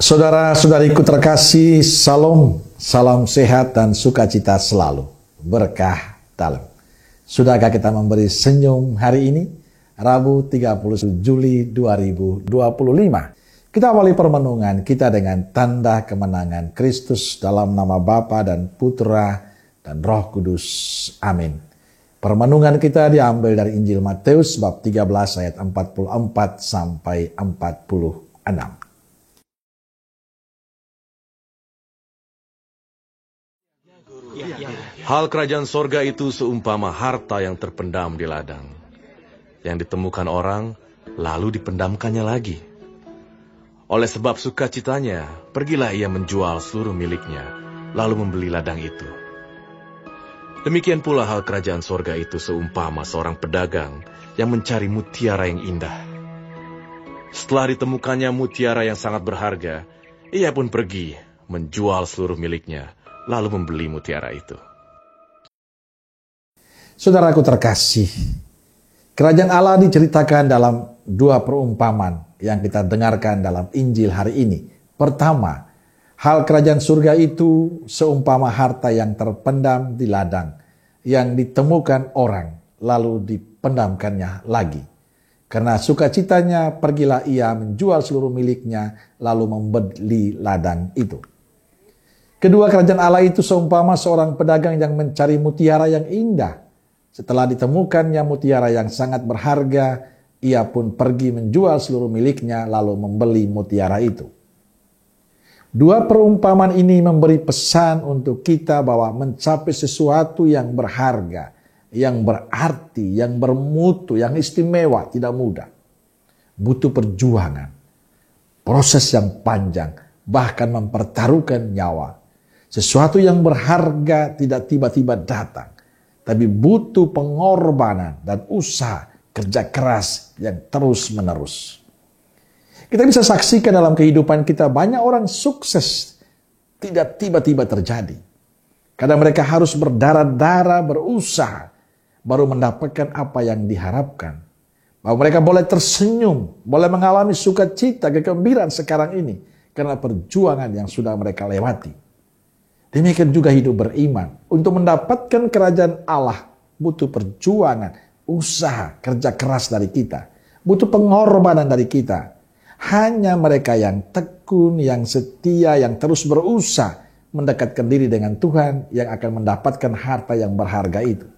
Saudara-saudariku terkasih, salam sehat dan sukacita selalu, berkah dalam. Sudahkah kita memberi senyum hari ini, Rabu 30 Juli 2025? Kita awali permenungan kita dengan tanda kemenangan Kristus dalam nama Bapa dan Putra dan Roh Kudus. Amin. Permenungan kita diambil dari Injil Matius bab 13 ayat 44 sampai 46. Hal kerajaan sorga itu seumpama harta yang terpendam di ladang, yang ditemukan orang, lalu dipendamkannya lagi. Oleh sebab sukacitanya, pergilah ia menjual seluruh miliknya, lalu membeli ladang itu. Demikian pula hal kerajaan sorga itu seumpama seorang pedagang yang mencari mutiara yang indah. Setelah ditemukannya mutiara yang sangat berharga, ia pun pergi menjual seluruh miliknya, lalu membeli mutiara itu. Saudaraku terkasih, kerajaan Allah diceritakan dalam dua perumpamaan yang kita dengarkan dalam Injil hari ini. Pertama, hal kerajaan surga itu seumpama harta yang terpendam di ladang, yang ditemukan orang, lalu dipendamkannya lagi. Karena sukacitanya, pergilah ia menjual seluruh miliknya, lalu membeli ladang itu. Kedua, kerajaan Allah itu seumpama seorang pedagang yang mencari mutiara yang indah. Setelah ditemukannya mutiara yang sangat berharga, ia pun pergi menjual seluruh miliknya lalu membeli mutiara itu. Dua perumpamaan ini memberi pesan untuk kita bahwa mencapai sesuatu yang berharga, yang berarti, yang bermutu, yang istimewa tidak mudah. Butuh perjuangan, proses yang panjang, bahkan mempertaruhkan nyawa. Sesuatu yang berharga tidak tiba-tiba datang, tapi butuh pengorbanan dan usaha kerja keras yang terus-menerus. Kita bisa saksikan dalam kehidupan kita banyak orang sukses tidak tiba-tiba terjadi. Kadang mereka harus berdarah-darah, berusaha, baru mendapatkan apa yang diharapkan. Bahwa mereka boleh tersenyum, boleh mengalami sukacita, kegembiraan sekarang ini karena perjuangan yang sudah mereka lewati. Demikian juga hidup beriman. Untuk mendapatkan kerajaan Allah butuh perjuangan, usaha, kerja keras dari kita. Butuh pengorbanan dari kita. Hanya mereka yang tekun, yang setia, yang terus berusaha mendekatkan diri dengan Tuhan yang akan mendapatkan harta yang berharga itu.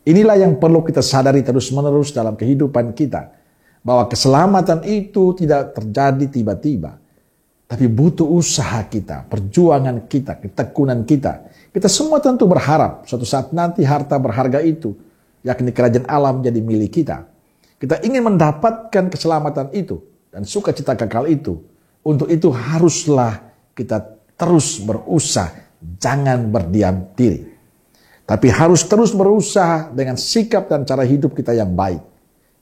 Inilah yang perlu kita sadari terus-menerus dalam kehidupan kita. Bahwa keselamatan itu tidak terjadi tiba-tiba. Tapi butuh usaha kita, perjuangan kita, ketekunan kita. Kita semua tentu berharap suatu saat nanti harta berharga itu, yakni kerajaan Allah menjadi milik kita. Kita ingin mendapatkan keselamatan itu dan sukacita kekal itu. Untuk itu haruslah kita terus berusaha, jangan berdiam diri. Tapi harus terus berusaha dengan sikap dan cara hidup kita yang baik.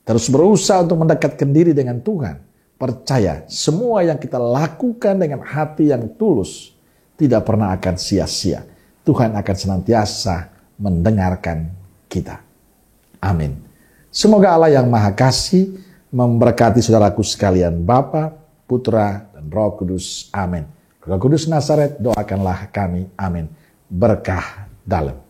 Terus berusaha untuk mendekatkan diri dengan Tuhan. Percaya, semua yang kita lakukan dengan hati yang tulus tidak pernah akan sia-sia. Tuhan akan senantiasa mendengarkan kita. Amin. Semoga Allah yang Maha Kasih memberkati saudaraku sekalian, Bapa, Putra, dan Roh Kudus. Amin. Roh Kudus Nazaret, doakanlah kami. Amin. Berkah dalam.